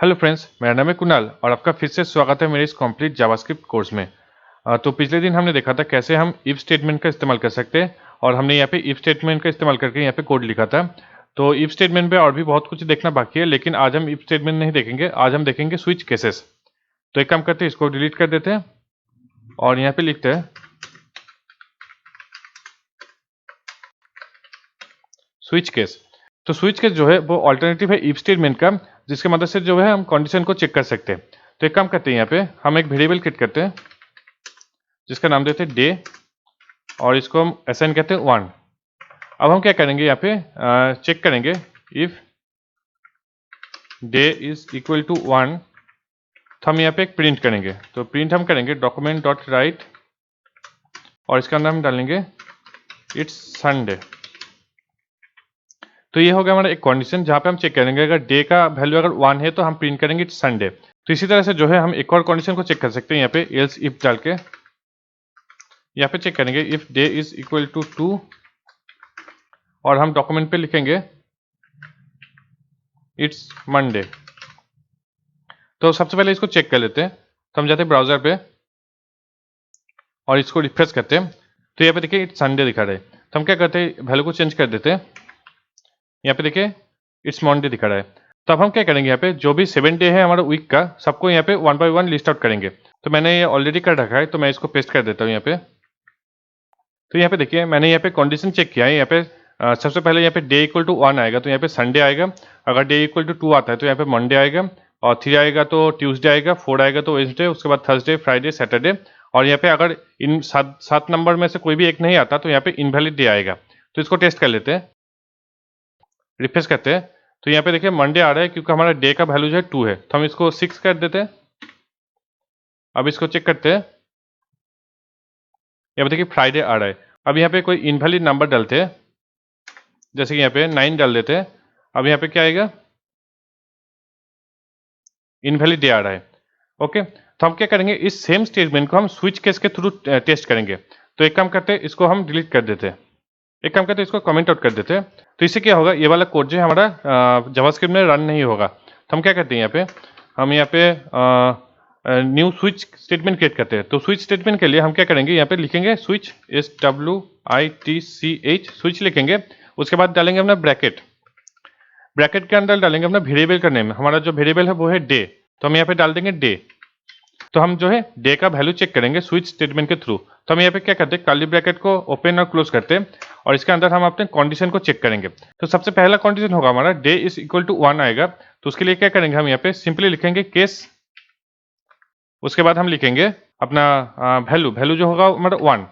Hello friends, मेरा नाम है कुणाल और आपका फिर से स्वागत है मेरे इस कंप्लीट जावास्क्रिप्ट कोर्स में। तो पिछले दिन हमने देखा था कैसे हम इफ स्टेटमेंट का इस्तेमाल कर सकते हैं और हमने यहाँ पे इफ स्टेटमेंट का इस्तेमाल करके यहाँ पे कोड लिखा था। तो इफ स्टेटमेंट पे और भी बहुत कुछ देखना बाकी है, लेकिन आज हम इफ स्टेटमेंट नहीं देखेंगे, आज हम देखेंगे स्विच केसेस। तो एक काम करते हैं, इसको डिलीट कर देते हैं और यहाँ पे लिखते हैं स्विच केस। तो स्विच केस जो है वो ऑल्टरनेटिव है इफ स्टेटमेंट का, जिसके मदद से जो है हम कंडीशन को चेक कर सकते हैं। तो एक काम करते हैं, यहाँ पे हम एक वेरिएबल क्रिएट करते हैं जिसका नाम देते हैं डे और इसको हम असाइन कहते हैं 1। अब हम क्या करेंगे, यहाँ पे चेक करेंगे if d is equal to 1, तो हम यहाँ पे एक प्रिंट करेंगे। तो प्रिंट हम करेंगे डॉक्यूमेंट डॉट राइट और इसका अंदर हम डालेंगे इट्स संडे। तो ये हो गया हमारा एक कंडीशन जहाँ पे हम चेक करेंगे अगर डे का वैल्यू अगर 1 है तो हम प्रिंट करेंगे इट्स संडे। तो इसी तरह से जो है हम एक और कंडीशन को चेक कर सकते हैं, यहाँ पे एल्स इफ डाल के यहाँ पे चेक करेंगे if d is equal to 2 और हम डॉक्यूमेंट पे लिखेंगे इट्स मंडे। तो सबसे पहले इसको चेक कर लेते हैं। तो हम जाते हैं ब्राउजर पे और इसको रिफ्रेश करते हैं। तो यहाँ पे देखिए इट्स संडे दिखा रहा है। तो हम क्या करते हैं, वैल्यू को चेंज कर देते हैं। यहाँ पे देखिए इट्स मंडे दिखा रहा है। तो अब हम क्या करेंगे, यहाँ पे जो भी 7 डे है हमारा वीक का, सबको यहाँ पे 1 बाय 1 लिस्ट आउट करेंगे। तो मैंने ये ऑलरेडी कर रखा है, तो मैं इसको पेस्ट कर देता हूँ यहाँ पे। तो यहाँ पे देखिए मैंने यहाँ पे कंडीशन चेक किया है। यहाँ पे सबसे पहले यहाँ पे डे इक्वल टू 1 आएगा तो यहाँ पे संडे आएगा। अगर डे इक्वल टू 2 आता है तो यहाँ पे मंडे आएगा, और 3 आएगा तो ट्यूसडे आएगा, 4 आएगा तो वेडनेसडे, उसके बाद थर्सडे, फ्राइडे, सैटरडे। और यहाँ पे अगर इन 7 नंबर में से कोई भी एक नहीं आता तो यहाँ पे इनवैलिड डे आएगा। तो इसको टेस्ट कर लेते हैं, रिफ्रेश करते हैं। तो यहाँ पे देखिए मंडे आ रहा है क्योंकि हमारा डे का वैल्यू जो है 2 है, तो हम इसको 6 कर देते हैं। अब इसको चेक करते हैं, यहाँ पे देखिए फ्राइडे आ रहा है। अब यहाँ पे कोई इनवैलिड नंबर डालते हैं, जैसे कि यहाँ पे 9 डाल देते हैं। अब यहाँ पे क्या आएगा, इनवैलिड डे आ रहा है। ओके, तो हम क्या करेंगे, इस सेम स्टेटमेंट को हम स्विच केस के थ्रू टेस्ट करेंगे। तो एक काम करते हैं, इसको हम डिलीट कर देते हैं। एक काम करते हैं, इसको कमेंट आउट कर देते हैं। तो इससे क्या होगा, ये वाला कोड जो है हमारा जावास्क्रिप्ट में रन नहीं होगा। तो हम क्या करते हैं, यहाँ पे हम यहाँ पे न्यू स्विच स्टेटमेंट क्रिएट करते हैं। तो स्विच स्टेटमेंट के लिए हम क्या करेंगे, यहाँ पे लिखेंगे स्विच SWITCH स्विच लिखेंगे। उसके बाद डालेंगे अपना ब्रैकेट, ब्रैकेट के अंदर डालेंगे अपना वेरिएबल का नेम। हमारा जो वेरिएबल है वो है डे, तो हम यहाँ पे डाल देंगे डे। तो हम जो है डे का वैल्यू चेक करेंगे स्विच स्टेटमेंट के थ्रू। तो हम यहाँ पे क्या करते हैं, कर्ली ब्रैकेट को ओपन और क्लोज करते हैं और इसके अंदर हम अपने कंडीशन को चेक करेंगे। तो सबसे पहला कंडीशन होगा हमारा डे इज इक्वल टू 1 आएगा। तो उसके लिए क्या करेंगे, हम यहाँ पे सिंपली लिखेंगे केस, उसके बाद हम लिखेंगे अपना वैल्यू जो होगा हमारा 1।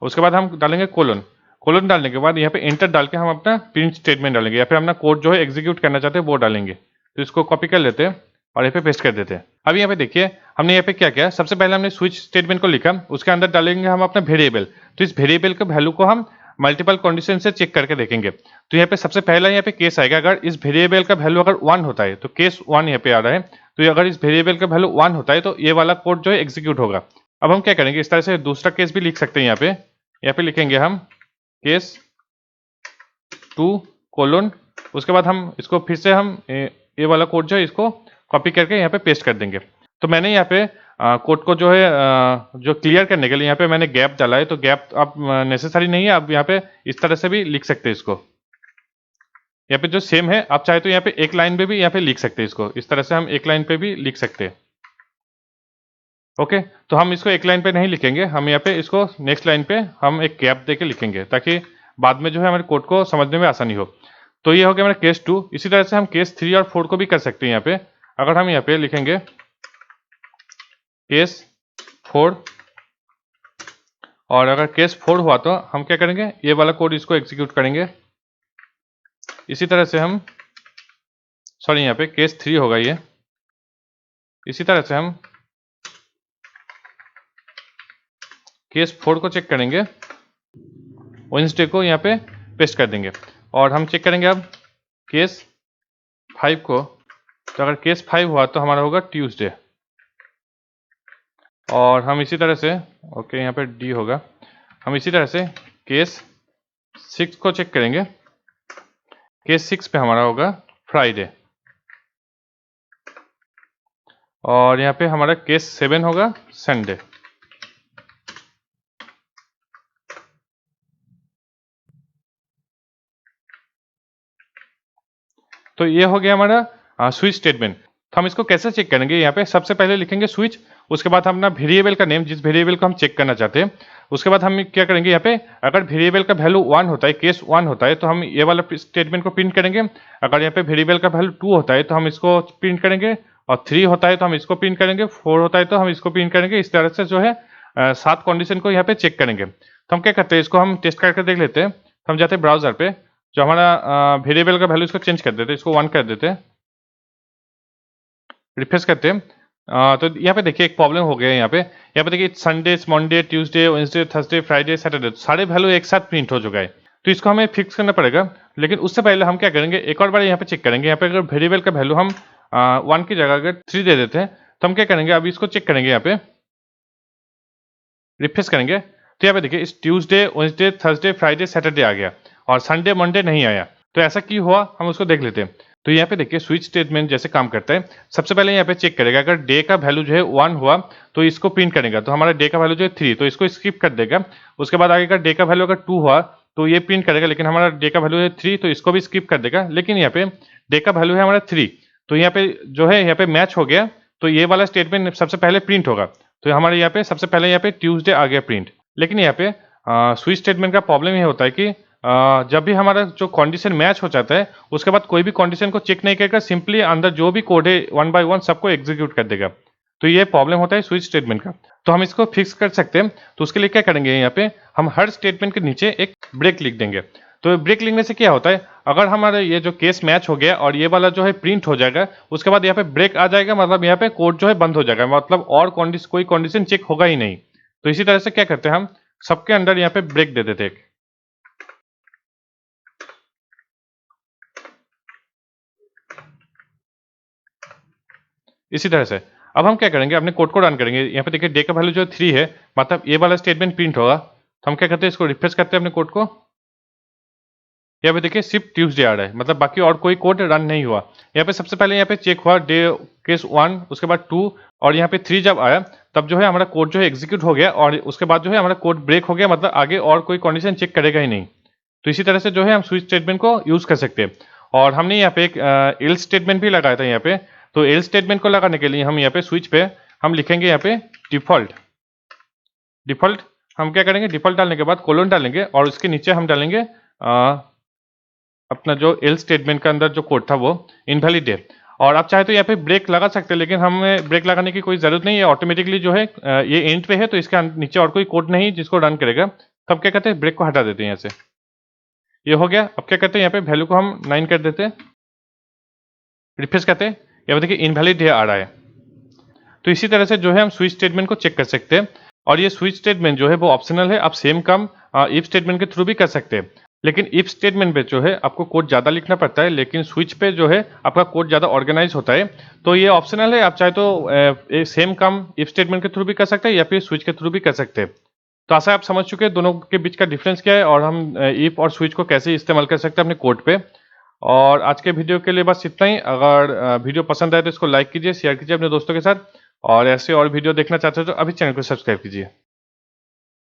उसके बाद हम डालेंगे कोलन, कोलन डालने के बाद यहाँ पे एंटर डाल के हम अपना प्रिंट स्टेटमेंट डालेंगे या फिर अपना कोड जो है एग्जीक्यूट करना चाहते हैं वो डालेंगे। तो इसको कॉपी कर लेते हैं और यहाँ पे पेस्ट कर देते हैं। अब यहाँ पे देखिए हमने यहाँ पे क्या किया, सबसे पहले हमने स्विच स्टेटमेंट को लिखा, उसके अंदर डालेंगे हम अपना वेरिएबल। तो इस वेरिएबल के वैल्यू को हम मल्टीपल कंडीशन से चेक करके देखेंगे। तो यहाँ पे सबसे पहला यहाँ पे केस आएगा, अगर इस वेरिएबल का वैल्यू अगर 1 होता है तो केस 1 यहाँ पे आ रहा है। तो अगर इस वेरिएबल का वैल्यू 1 होता है तो ये वाला कोड जो है एग्जीक्यूट होगा। अब हम क्या करेंगे, इस तरह से दूसरा केस भी लिख सकते हैं। यहाँ पे लिखेंगे हम केस 2 कोलन, उसके बाद हम इसको फिर से हम ये वाला कोड जो है इसको कॉपी करके यहाँ पे पेस्ट कर देंगे। तो मैंने यहाँ पे कोड को जो है जो क्लियर करने के लिए यहाँ पे मैंने गैप डाला है। तो गैप अब नेसेसरी नहीं है, आप यहाँ पे इस तरह से भी लिख सकते हैं इसको। यहाँ पे जो सेम है, आप चाहे तो यहाँ पे एक लाइन पे भी यहाँ पे लिख सकते हैं इसको। इस तरह से हम एक लाइन पे भी लिख सकते हैं। ओके, तो हम इसको एक लाइन पे नहीं लिखेंगे, हम यहाँ पे इसको नेक्स्ट लाइन पे हम एक गैप दे के लिखेंगे ताकि बाद में जो है हमारे कोड को समझने में आसानी हो। तो ये हो गया हमारा केस 2। इसी तरह से हम केस 3 और 4 को भी कर सकते हैं। यहाँ पे अगर हम यहाँ पे लिखेंगे केस 4 और अगर केस 4 हुआ तो हम क्या करेंगे, ये वाला कोड इसको एग्जीक्यूट करेंगे। इसी तरह से हम यहाँ पे केस 3 होगा ये। इसी तरह से हम केस 4 को चेक करेंगे, वेडनेसडे को यहाँ पे पेस्ट कर देंगे। और हम चेक करेंगे अब केस 5 को। तो अगर केस 5 हुआ तो हमारा होगा ट्यूसडे। और हम इसी तरह से यहाँ पे डी होगा। हम इसी तरह से केस 6 को चेक करेंगे, केस 6 पे हमारा होगा फ्राइडे। और यहाँ पे हमारा केस 7 होगा संडे। तो ये हो गया हमारा स्विच स्टेटमेंट। तो हम इसको कैसे चेक करेंगे, यहाँ पे सबसे पहले लिखेंगे स्विच, उसके बाद हम अपना वेरिएबल का नेम, जिस वेरिएबल को हम चेक करना चाहते हैं, उसके बाद हम क्या करेंगे, यहाँ पे अगर वेरिएबल का वैल्यू 1 होता है, केस 1 होता है, तो हम ये वाला स्टेटमेंट को प्रिंट करेंगे। अगर यहाँ पे वेरिएबल का वैल्यू 2 होता है तो हम इसको प्रिंट करेंगे, और 3 होता है तो हम इसको प्रिंट करेंगे, 4 होता है तो हम इसको प्रिंट करेंगे। इस तरह से जो है 7 कंडीशन को यहाँ पे चेक करेंगे। तो हम क्या करते हैं, इसको हम टेस्ट करके देख लेते हैं। तो हम जाते हैं ब्राउजर पे, जो हमारा वेरिएबल का वैल्यू, इसको चेंज कर देते हैं, इसको 1 कर देते हैं, रिफ्रेश करते हैं। तो यहाँ पे देखिए एक प्रॉब्लम हो गया है। यहाँ पे देखिए Sunday, Monday, Tuesday, Wednesday, Thursday, Friday, Saturday, सारे वैल्यू एक साथ प्रिंट हो चुका है। तो इसको हमें फिक्स करना पड़ेगा। लेकिन उससे पहले हम क्या करेंगे, एक और बार यहाँ पे चेक करेंगे। यहाँ पे अगर वेरिएबल का वैल्यू हम 1 की जगह अगर 3 दे देते हैं, तो हम क्या करेंगे, अभी इसको चेक करेंगे, यहाँ पे रिफ्रेश करेंगे। तो यहाँ पे देखिए इस Tuesday, Wednesday, Thursday, Friday, Saturday आ गया, और संडे, मंडे नहीं आया। तो ऐसा क्यों हुआ, हम उसको देख लेते हैं। तो यहाँ पे देखिए स्विच स्टेटमेंट जैसे काम करता है। सबसे पहले यहाँ पे चेक करेगा, अगर डे का वैल्यू जो है 1 हुआ तो इसको प्रिंट करेगा। तो हमारा डे का वैल्यू जो है 3, तो इसको स्किप कर देगा। उसके बाद आगे का डे का वैल्यू अगर 2 हुआ तो ये प्रिंट करेगा, लेकिन हमारा डे का वैल्यू है 3, तो इसको भी स्किप कर देगा। लेकिन यहाँ पे डे का वैल्यू है हमारा 3, तो यहाँ पे जो है यहाँ पे मैच हो गया, तो ये वाला स्टेटमेंट सबसे पहले प्रिंट होगा। तो हमारे यहाँ पे सबसे पहले यहाँ पे ट्यूसडे आ गया प्रिंट। लेकिन यहाँ पे स्विच स्टेटमेंट का प्रॉब्लम ये होता है कि जब भी हमारा जो कंडीशन मैच हो जाता है, उसके बाद कोई भी कंडीशन को चेक नहीं करेगा, सिंपली अंदर जो भी कोड है 1 बाय 1 सबको एग्जीक्यूट कर देगा। तो ये प्रॉब्लम होता है स्विच स्टेटमेंट का। तो हम इसको फिक्स कर सकते हैं। तो उसके लिए क्या करेंगे, यहाँ पे हम हर स्टेटमेंट के नीचे एक ब्रेक लिख देंगे। तो ब्रेक लिखने से क्या होता है, अगर हमारा ये जो केस मैच हो गया और ये वाला जो है प्रिंट हो जाएगा, उसके बाद यहाँ पे ब्रेक आ जाएगा, मतलब यहाँ पे कोड जो है बंद हो जाएगा, मतलब और कोई कंडीशन चेक होगा ही नहीं। तो इसी तरह से क्या करते हैं, हम सबके अंदर यहाँ पे ब्रेक दे देते हैं। इसी तरह से अब हम क्या करेंगे, अपने कोड को रन करेंगे। यहाँ पे देखिए डे का वैल्यू जो 3 है, मतलब ये वाला स्टेटमेंट प्रिंट होगा। तो हम क्या करते हैं, इसको रिफ्रेश करते हैं अपने कोड को। यहाँ पे देखिए सिर्फ ट्यूसडे आ रहा है, मतलब बाकी और कोई कोड रन नहीं हुआ। यहाँ पे सबसे पहले यहाँ पे चेक हुआ डे केस 1, उसके बाद 2, और यहाँ पे 3 जब आया तब जो है हमारा कोड जो है एग्जीक्यूट हो गया, और उसके बाद जो है हमारा कोड ब्रेक हो गया, मतलब आगे और कोई कंडीशन चेक करेगा ही नहीं। तो इसी तरह से जो है हम स्विच स्टेटमेंट को यूज कर सकते हैं। और हमने यहाँ पे एक एल्स स्टेटमेंट भी लगाया था यहाँ पे। तो एल्स स्टेटमेंट को लगाने के लिए हम यहाँ पे स्विच पे हम लिखेंगे यहाँ पे डिफॉल्ट। डिफॉल्ट हम क्या करेंगे, डिफॉल्ट डालने के बाद कोलन डालेंगे, और उसके नीचे हम डालेंगे अपना जो एल्स स्टेटमेंट का अंदर जो कोड था वो इनवैलिड है। और आप चाहे तो यहाँ पे ब्रेक लगा सकते हैं, लेकिन हमें ब्रेक लगाने की कोई जरूरत नहीं है। ऑटोमेटिकली जो है ये एंड पे है, तो इसके नीचे और कोई कोड नहीं जिसको रन करेगा। तब क्या करते हैं, ब्रेक को हटा देते हैं यहाँ से। ये हो गया। अब क्या करते हैं, यहाँ पे वैल्यू को हम 9 कर देते हैं, रिफ्रेश करते हैं। यहाँ पे देखिए इनवैलिड आ रहा है। तो इसी तरह से जो है हम स्विच स्टेटमेंट को चेक कर सकते हैं। और ये स्विच स्टेटमेंट जो है वो ऑप्शनल है, आप सेम काम इफ स्टेटमेंट के थ्रू भी कर सकते हैं। लेकिन इफ स्टेटमेंट पे जो है आपको कोड ज़्यादा लिखना पड़ता है, लेकिन स्विच पे जो है आपका कोड ज़्यादा ऑर्गेनाइज होता है। तो ये ऑप्शनल है, आप चाहे तो सेम काम इफ स्टेटमेंट के थ्रू भी कर सकते हैं या फिर स्विच के थ्रू भी कर सकते हैं। तो आशा है आप समझ चुके हैं दोनों के बीच का डिफरेंस क्या है, और हम इफ और स्विच को कैसे इस्तेमाल कर सकते हैं अपने कोड पे। और आज के वीडियो के लिए बस इतना ही। अगर वीडियो पसंद आए तो इसको लाइक कीजिए, शेयर कीजिए अपने दोस्तों के साथ, और ऐसे और वीडियो देखना चाहते हो तो अभी चैनल को सब्सक्राइब कीजिए।